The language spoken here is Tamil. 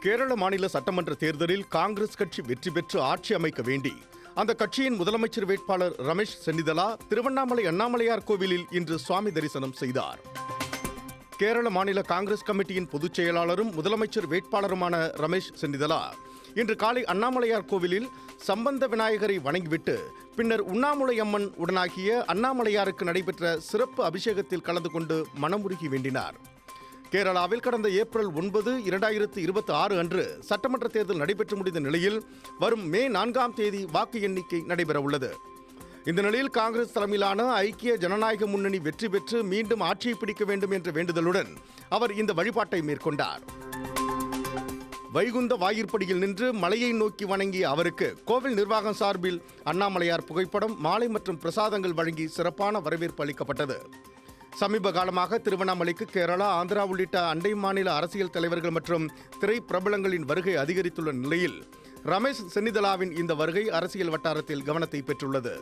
கேரள மாநில சட்டமன்ற தேர்தலில் காங்கிரஸ் கட்சி வெற்றி பெற்று ஆட்சி அமைக்க வேண்டி அந்த கட்சியின் முதலமைச்சர் வேட்பாளர் ரமேஷ் சென்னிதலா திருவண்ணாமலை அண்ணாமலையார் கோவிலில் இன்று சுவாமி தரிசனம் செய்தார். கேரள மாநில காங்கிரஸ் கமிட்டியின் பொதுச் செயலாளரும் முதலமைச்சர் வேட்பாளருமான ரமேஷ் சென்னிதலா இன்று காலை அண்ணாமலையார் கோவிலில் சம்பந்த விநாயகரை வணங்கிவிட்டு பின்னர் உண்ணாமுலை அம்மன் உடனாகிய அண்ணாமலையாருக்கு நடைபெற்ற சிறப்பு அபிஷேகத்தில் கலந்து கொண்டு மனமுருகி வேண்டினார். கேரளாவில் கடந்த ஏப்ரல் 9, 2026 அன்று சட்டமன்ற தேர்தல் நடைபெற்று முடிந்த நிலையில் வரும் மே 4ஆம் தேதி வாக்கு எண்ணிக்கை நடைபெறவுள்ளது. இந்த நிலையில் காங்கிரஸ் தலைமையிலான ஐக்கிய ஜனநாயக முன்னணி வெற்றி பெற்று மீண்டும் ஆட்சியை பிடிக்க வேண்டும் என்ற வேண்டுதலுடன் அவர் இந்த வழிபாட்டை மேற்கொண்டார். வைகுந்த வாயிற்படியில் நின்று மலையை நோக்கி வணங்கிய அவருக்கு கோவில் நிர்வாகம் சார்பில் அண்ணாமலையார் புகைப்படம், மாலை மற்றும் பிரசாதங்கள் வழங்கி சிறப்பான வரவேற்பு அளிக்கப்பட்டது. சமீப காலமாக திருவண்ணாமலைக்கு கேரளா, ஆந்திரா உள்ளிட்ட அண்டை மாநில அரசியல் தலைவர்கள் மற்றும் திரைப்பிரபலங்களின் வருகை அதிகரித்துள்ள நிலையில் ரமேஷ் சென்னிதலாவின் இந்த வருகை அரசியல் வட்டாரத்தில் கவனத்தை பெற்றுள்ளது.